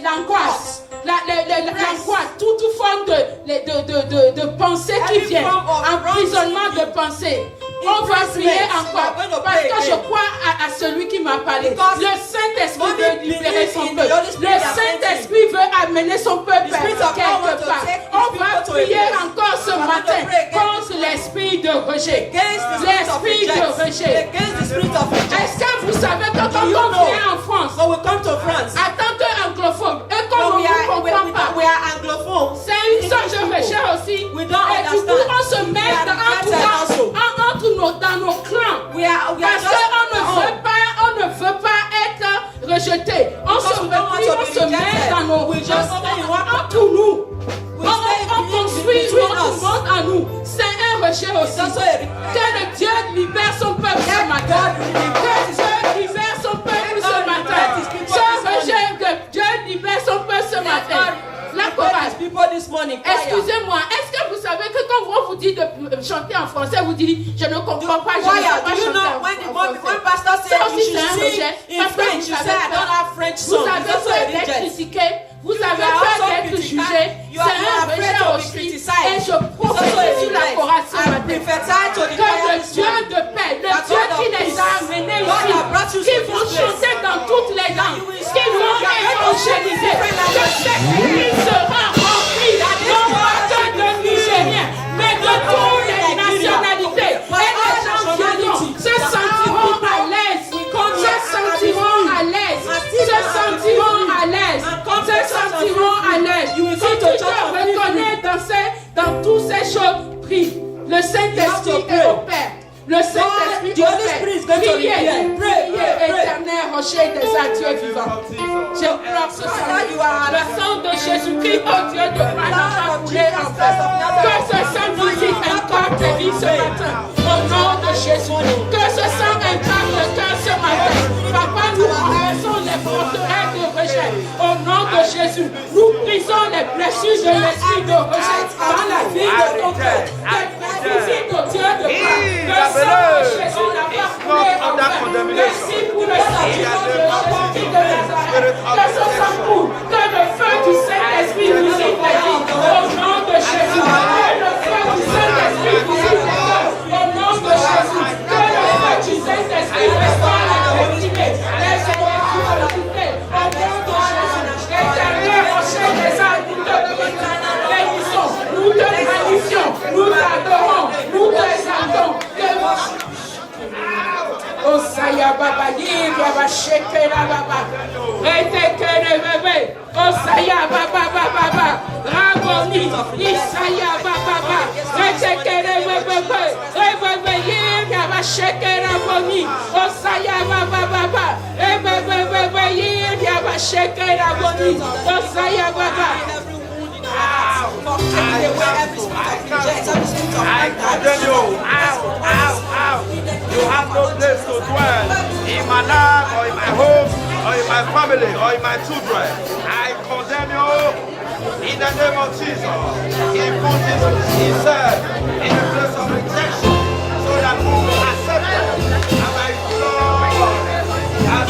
l'angoisse, l'angoisse, toute forme de pensée qui vient, emprisonnement de pensée. On va prier encore parce que je crois à celui qui m'a parlé. Le Saint-Esprit veut libérer son peuple. Le Saint-Esprit veut amener son peuple quelque part. On va prier encore ce matin contre l'esprit de rejet. L'esprit de rejet. Est-ce que vous savez que quand on vient en France, en tant qu'anglophone, et qu'on ne comprend pas, c'est une sorte de rejet aussi. Et du coup, on se met dans nos clans. Parce qu'on ne veut pas être rejeté. On se met dans nos entre nous. On construit notre monde en nous. C'est un rejet aussi. Que le Dieu libère son peuple ce matin. Que Dieu libère son peuple ce matin. Ce rejet, que Dieu libère son peuple ce matin. La chorale. Excusez-moi, est-ce que vous savez que quand on vous dit de chanter en français, vous dites je ne comprends pas, je ne sais pas chanter en français. Ça aussi c'est un rejet. Parce que vous avez peur d'être critiqué, vous avez peur d'être jugé. C'est un rejet aussi. Et je prophétise sur la chorale ce matin que le Dieu de paix, le Dieu qui les a amenés ici, qui vont chanter dans toutes les langues, qui vont évangéliser, que cette église sera remplie, non pas que de Nigériens, mais de toutes les nationalités. Et les gens viendront, se sentiront à l'aise, se sentiront à l'aise, se sentiront à l'aise, se sentiront à l'aise. Si tu te reconnais dans toutes ces choses, prie. Le Saint-Esprit est au Père. Le Saint-Esprit priez, éternel rocher des adieux vivants. Je pleure ce soir. Le sang de Jésus-Christ, oh Dieu de grâce, va couler en paix. Que ce sang visite encore tes vies ce matin. Au nom de Jésus. Que ce sang impacte le cœur ce matin. Papa, nous renversons les forteresses de rejet. Au nom de Jésus, nous brisons les blessures de l'esprit de rejet dans la vie de ton cœur. Visite au Dieu de grâce. Jésus n'a pas coulé en vain. Merci pour le sentiment de Jésus de Nazareth. Que ce sang coule, que le feu du Saint-Esprit visite la vie. Au nom de Jésus. Que le feu du Saint-Esprit visite la vie. Au nom de Jésus. Que le feu du Saint-Esprit restaure la destinée. Les énergies au nom de Jésus. Éternel rocher des âmes, nous te bénissons, nous te magnifions, nous t'adorons, nous t'exaltons. Oh Saya Baba Yibia Bashekera Baba Retekere Bebe Oh Saya Baba Baba Raboni Isaya Baba Retekere Bebe Rebebe Yibia Bashekera Boni Oh Saya Baba Baba Rebebe Yibia Bashekera Boni Oh Saya Baba for taking away every spirit of rejection, every spirit of anger. You have no place to dwell in my life or in my home or in my family or in my children. I condemn you in the name of Jesus. He put himself in a place of rejection so that we will accept him. And my Lord has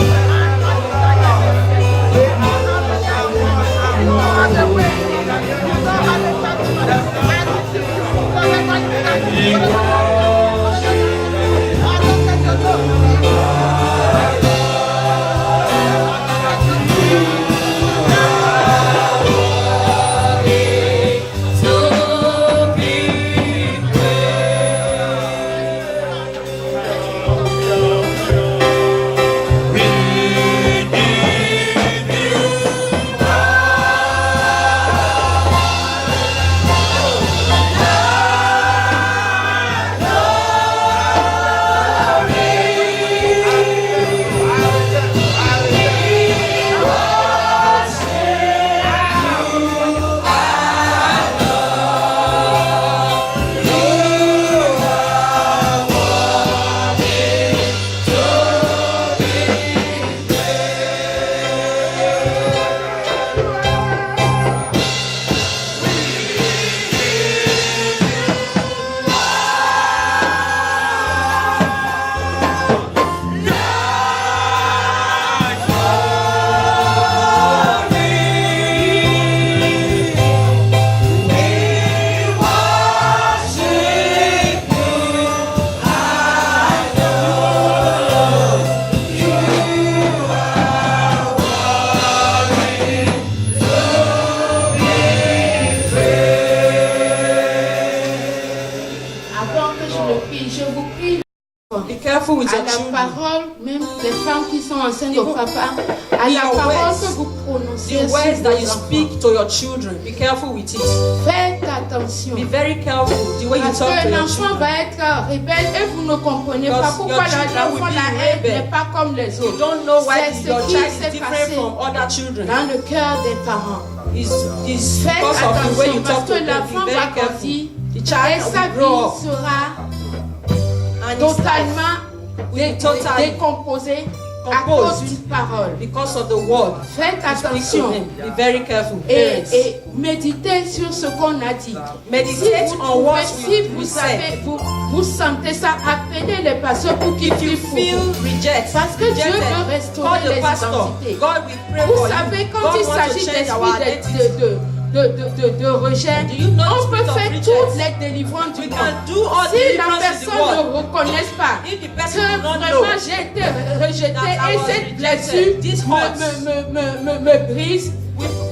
Be careful with à your la children. parole, même les femmes qui sont enceintes au papa, à la parole que vous prononcez The sur words that you vos enfants. speak to your children, be careful with it. Faites attention. Be very careful the way you Parce talk to que your l'enfant children. va être rebelle et vous ne comprenez pas Because pourquoi your children l'enfant will be la haine rebel. n'est pas comme les You autres. don't know why C'est your ce qui child s'est is different passé from other children. dans le cœur des parents. It's Faites because of the way attention you parce talk to que them. l'enfant Be va very careful. grandir The et child sa will grow vie up sera and his life totalement totally décomposée à composed cause d'une parole. because of the word. Faites You speak to attention him. Be very careful. et Parents. méditez sur ce qu'on a dit. Meditate Si vous, on what si we vous, said. avez, vous sentez ça, appelez les pasteurs pour qu'ils If you prient pour feel vous. reject, Parce que Dieu rejected, veut restaurer call the les pastor. identités. God will pray Vous for savez, you. quand God il wants to s'agit change our identity. d'esprit de rejet, Do you know the on peut spirit of faire rejection? toutes les délivrances We du can monde. do all the Si la deliverance in the personne world. ne reconnaisse pas If the que person do not know vraiment j'ai été rejetée that I et was cette rejected, blessure this hurts. me brise,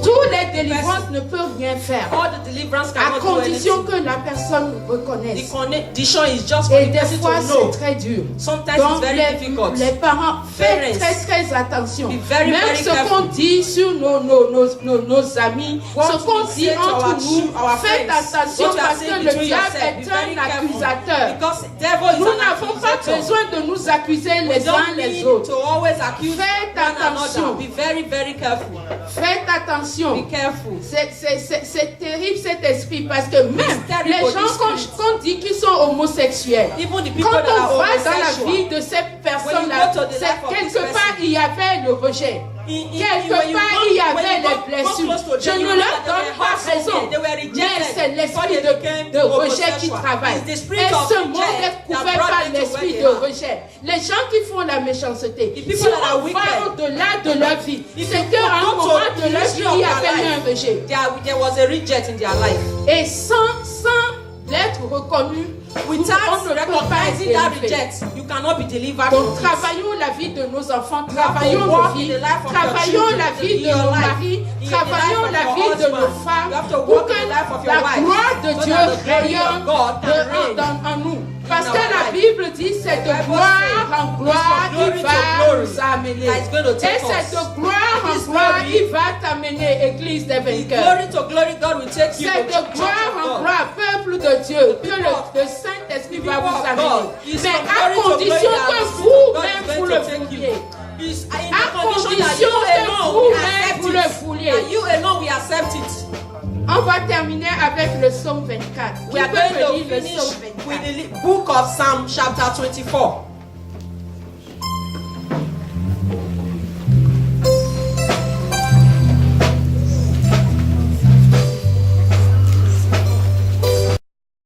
toutes les délivrances ne peuvent rien faire. all the deliverance À cannot do condition anything. que la personne reconnaisse. The condition is just for Et the des person fois, to know. c'est très dur. Sometimes Donc, it's very difficult. les parents, faites Parents, très attention. be very, Même very ce qu'on careful. dit sur nos amis, What ce qu'on we dit say to entre our nous, our faites friends, attention what you are parce saying que le between diable yourself, be est very un careful. accusateur. Because devil is Nous an n'avons pas accusator. besoin de nous accuser We les uns don't les need autres. to always accuse Faites one attention. another. Be very, very careful. Faites attention. Be careful. C'est terrible cet esprit parce que même terrible, les gens this qu'on dit qu'ils sont homosexuels, Even the people quand that are on va dans la homosexual, vie de cette personne-là, go to the c'est life of this quelque part person, il y avait le rejet. Quelque part il y avait les blessures. Je ne leur donne pas raison, mais c'est l'esprit de rejet qui travaille. Et ce monde est couvert par l'esprit de rejet. Les gens qui font la méchanceté, si on va au-delà de leur vie, c'est qu'à un moment de leur vie il y avait eu un rejet. there was a reject in their life. Et sans l'être reconnu, Without on ne peut pas recognizing that être délivré. reject, you cannot be delivered Donc from it. travaillons la vie de nos enfants, You have to travaillons walk nos in vies, the life of your travaillons children, la in vie de your nos life, maris, in the travaillons life of la your vie de husband. nos femmes You have to pour walk que in the life of your la wife, gloire de so Dieu that the glory of rayonne God can reign en nous. Parce in que our la life. Bible dit c'est de Bible gloire says, en gloire it's from il glory va to glory nous amener. that is going to Et take c'est us. de gloire en This gloire glory, il va t'amener, Église des vainqueurs. Glory to glory, God will take you C'est to de the gloire church en of God. gloire, peuple de Dieu, que le Saint-Esprit va vous people of amener. God is Mais from à glory to condition glory that que the Spirit of God vous-même is vous going le to take you. vouliez. Is in À the condition that condition you que alone will vous-même accept vous it. le vouliez. That you alone will accept it. On va terminer avec le psaume 24. We are Qui going peut to lire le finish psaume with 24? the book of Psalm chapter 24.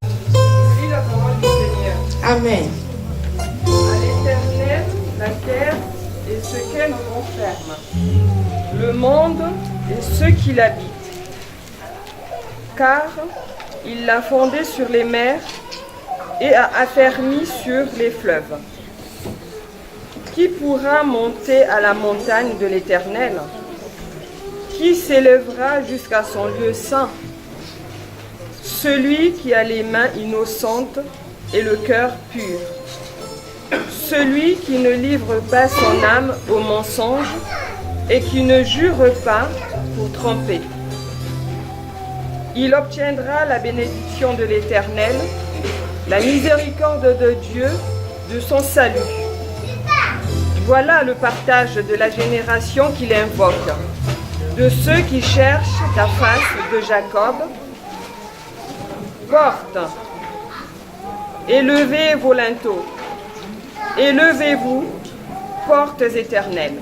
Lis la parole du Seigneur. Amen. À l'Éternel, la terre et ce qu'elle renferme, le monde et ceux qui l'habitent. Car il l'a fondé sur les mers et a affermi sur les fleuves. Qui pourra monter à la montagne de l'Éternel? Qui s'élèvera jusqu'à son lieu saint? Celui qui a les mains innocentes et le cœur pur. Celui qui ne livre pas son âme au mensonge et qui ne jure pas pour tromper. Il obtiendra la bénédiction de l'Éternel, la miséricorde de Dieu, de son salut. Voilà le partage de la génération qu'il invoque, de ceux qui cherchent ta face de Jacob. Porte, élevez vos linteaux, élevez-vous, portes éternelles.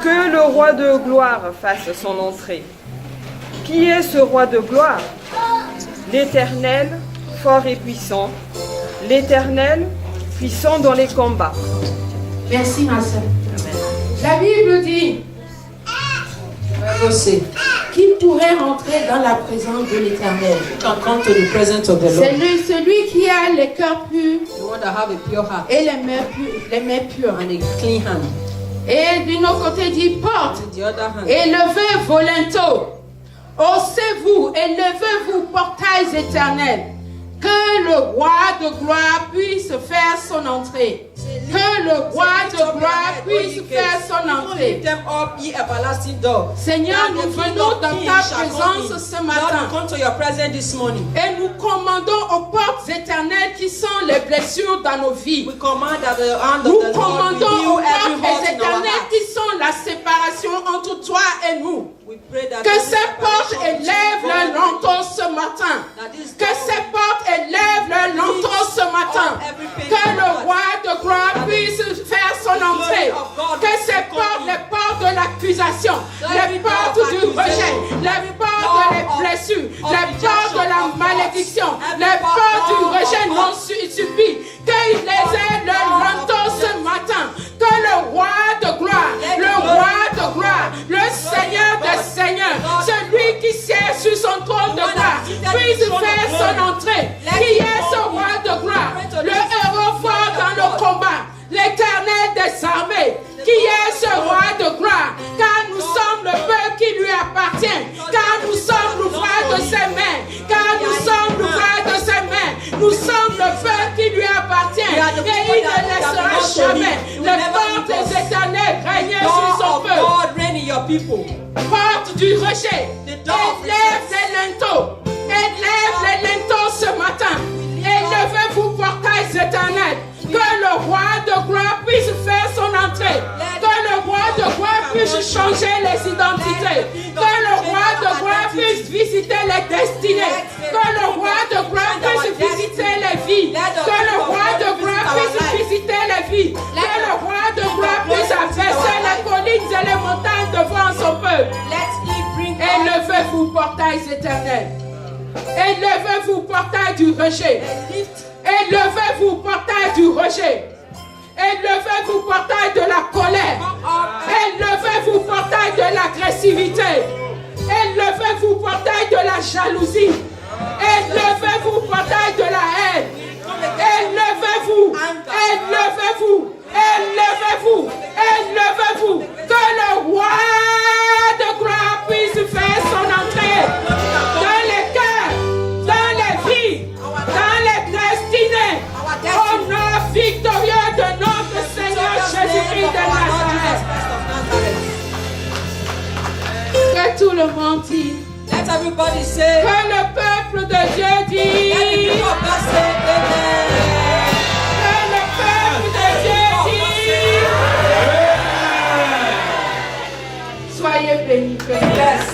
Que le roi de gloire fasse son entrée. Qui est ce roi de gloire? L'Éternel, fort et puissant, l'Éternel, puissant dans les combats. Merci, ma soeur. La Bible dit qui pourrait rentrer dans la présence de l'Éternel. Can come to the presence of the C'est Lord. celui qui a les cœurs purs The one that have a pure heart et les mains pures. and a clean hand. Et d'une autre côté, il dit porte, The other hand. élevez vos linteaux, haussez-vous, élevez-vous, portails éternels, Que le roi de gloire puisse faire son entrée. Que le roi de gloire puisse faire son entrée. Seigneur, nous venons dans ta présence ce matin. Et nous commandons aux portes éternelles qui sont les blessures dans nos vies. Nous commandons aux portes éternelles qui sont la séparation entre toi et nous. Que ces portes élèvent leur lenteur ce matin. Que ces portes élèvent leur lenteur ce matin. Que le roi de gloire puisse faire son entrée. Que ces portes, les portes de l'accusation, les portes du rejet, les portes des blessures, les portes de la malédiction, les portes du rejet non subi, qu'il les aide leur lenteur ce matin. Que le roi de gloire, le Seigneur des Seigneurs, celui qui siège sur son trône de gloire, puisse faire son entrée. Qui est ce roi de gloire, le héros fort dans le combat, l'Éternel des armées. Qui est ce roi de gloire? Car nous sommes le peuple qui lui appartient. Car nous sommes l'ouvrage de ses mains. Car nous sommes l'ouvrage de ses mains. Nous sommes le peuple qui lui appartient. Et il ne laissera jamais les portes éternelles régner sur son peuple. Porte du rejet. Élève les linteaux. Élève les linteaux ce matin. Élevez-vous, portails éternels. Que le roi de gloire puisse faire son entrée. Que le roi de gloire puisse changer les identités. Que le roi de gloire puisse visiter les destinées. Que le roi de gloire puisse visiter les vies. Que le roi de gloire puisse visiter les vies. Que le roi de gloire puisse abaisser les collines et les montagnes devant son peuple. Élevez-vous, portails éternels. Élevez-vous, portail du rejet. Élevez-vous, portail du rejet. Élevez-vous, portail de la colère. Élevez-vous, portail de l'agressivité. Élevez-vous, portail de la jalousie. Élevez-vous, portail de la haine. Élevez-vous, élevez-vous, élevez-vous, élevez-vous. Que le roi de gloire puisse faire son entrée dans les cœurs, dans les vies, dans les destinées. Au nom victorieux de notre Seigneur Jésus-Christ de Nazareth. Que tout le monde dise. Let everybody say. Que le peuple de Dieu dise. Let the people of God say amen. Que le peuple de Dieu dise. Soyez bénis. Yes.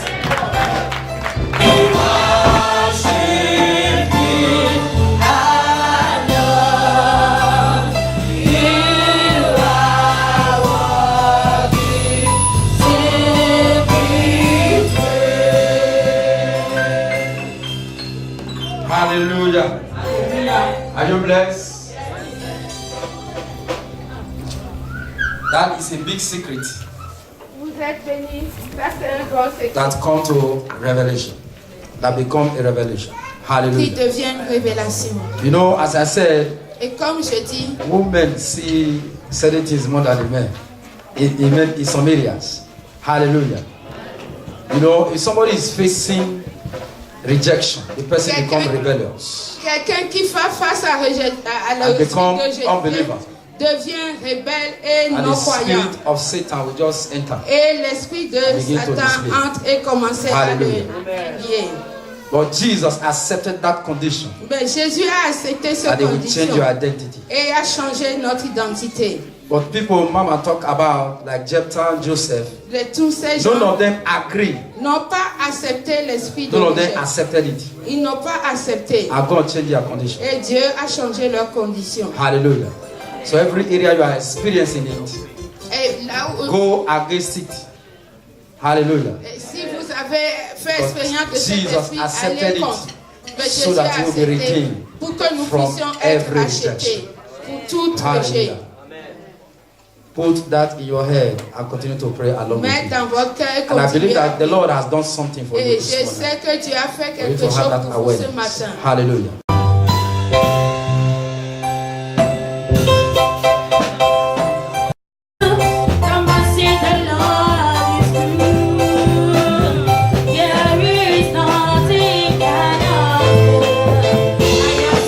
Hallelujah. Are you blessed? That is a big secret Vous êtes bénis. Ça c'est un grand secret. that come to revelation, that become a revelation. Qui Hallelujah. devient une révélation. You know, as I said, Et comme je dis, women see certain things more than the men. In some areas. Hallelujah. You know, if somebody is facing rejection, the person becomes rebellious quelqu'un qui fait face à la and become rejection unbeliever. devient rebelle et And the non-croyant. spirit of Satan will just enter. Et l'esprit de Begin to Satan display. entre et commence à le Hallelujah. lier. But Jesus accepted that condition, Mais Jésus a accepté cette that he will change condition your identity. et a changé notre identité. But people, Mama talk about like Jephthah, Joseph. Tous ces None gens of them agree. n'ont pas accepté l'esprit de None of them rejet. accepted it. Ils n'ont pas accepté. And God changed their condition. Et Dieu a changé leurs conditions. Hallelujah. So every area you are experiencing it, Et là où, go against it. Hallelujah. et si vous avez fait But expérience de cet Jesus esprit, accepted allez it contre. Mais so Jésus a that you will be accepté redeemed pour que nous from puissions être every rachetés rejection. pour tout rejet. Hallelujah. Put that in your head and continue to pray along with Mettez me. dans votre cœur et And I believe continuez à that the Lord has done something for you Et this je morning. sais que Dieu a fait For you quelque to chose have that pour vous ce awareness. matin. Hallelujah. Come and see the Lord is good. There is nothing cannot do. I have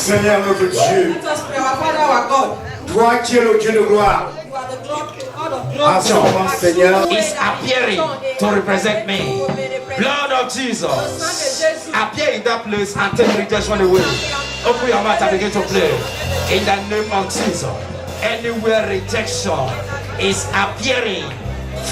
Seigneur notre Dieu, toi qui es le Dieu de gloire, en ce moment, Seigneur, is appearing to represent me. Blood of Jesus, appear in that place and take rejection away. Open your mouth and begin to pray. In the name of Jesus, anywhere rejection is appearing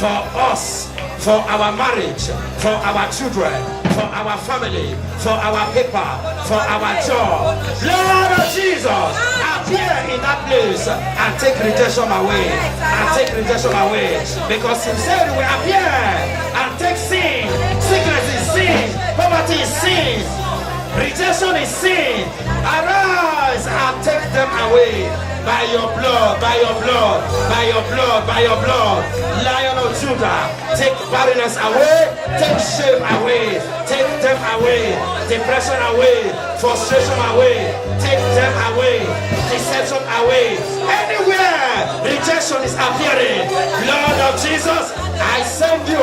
for us, for our marriage, for our children, for our family, for our paper, for our job. Blood of Jesus, appear in that that place and take rejection away. And take rejection away. Because he said we appear and take sin. Sickness is sin. Poverty is sin. Rejection is sin. Arise and take them away. By your blood, by your blood, by your blood, by your blood. Lion of Judah, take barrenness away, take shame away, take them away, depression away, frustration away, take them away, deception away. Anywhere rejection is appearing, Lord of Jesus, I send you,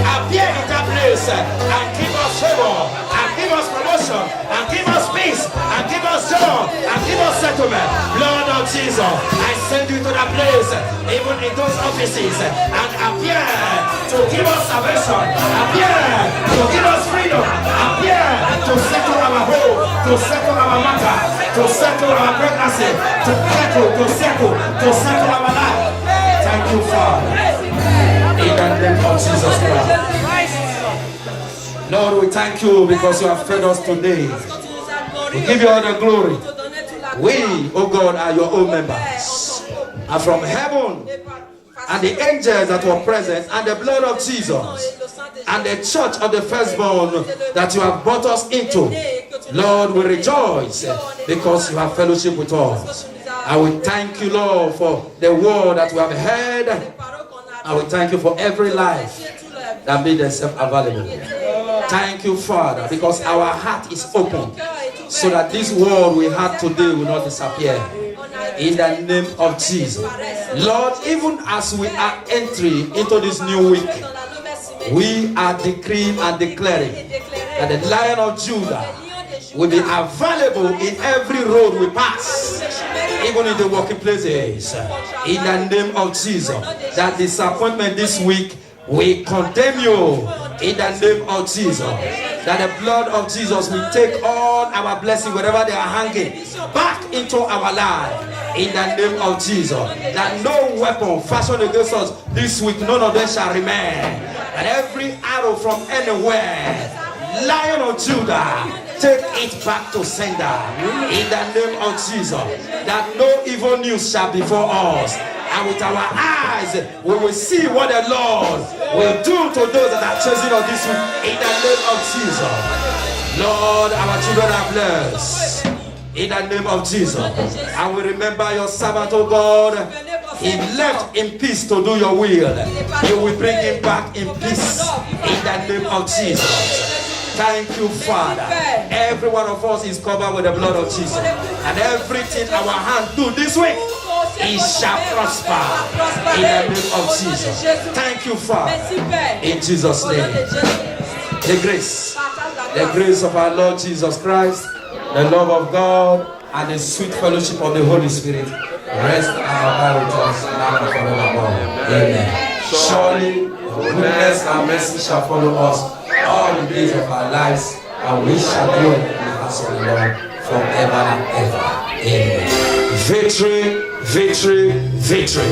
appear in that place and give us favor, and give us promotion, and give us peace, and give us joy, and give us settlement. Lord of Jesus, I send you to that place, even in those offices, and appear to give us salvation, appear to give us freedom, appear to settle our home, to settle our matter, to settle our pregnancy, to settle our life. Thank you, Father. In the name of Jesus Christ. Lord, we thank you because you have fed us today. We give you all the glory. We, oh God, are your own members. And from heaven, and the angels that were present, and the blood of Jesus, and the church of the firstborn that you have brought us into, Lord, we rejoice because you have fellowship with us. I will thank you, Lord, for the word that we have heard. I will thank you for every life that made themselves available. Thank you, Father, because our heart is open so that this word we had today will not disappear. In the name of Jesus. Lord, even as we are entering into this new week, we are decreeing and declaring that the Lion of Judah will be available in every road we pass, even in the working places. In the name of Jesus. That disappointment this week, we condemn you in the name of Jesus. That the blood of Jesus will take all our blessings, wherever they are hanging, back into our life. In the name of Jesus. That no weapon fashioned against us this week, none of them shall remain. And every arrow from anywhere, Lion of Judah, take it back to sender. In the name of Jesus. That no evil news shall befall us. And with our eyes, we will see what the Lord will do to those that are chosen of this week. In the name of Jesus. Lord, our children are blessed. In the name of Jesus. And we remember your servant, oh God. He left in peace to do your will. You will bring him back in peace. In the name of Jesus. Thank you, Father. Every one of us is covered with the blood of Jesus. And everything our hand do this week, it shall prosper. In the name of Jesus. Thank you, Father. In Jesus' name. The grace of our Lord Jesus Christ, the love of God, and the sweet fellowship of the Holy Spirit rest and abide with us now and forevermore. Amen. Surely goodness and mercy shall follow us all the days of our lives, and we shall dwell in the house of the Lord forever and ever. Amen. Victory, victory, victory.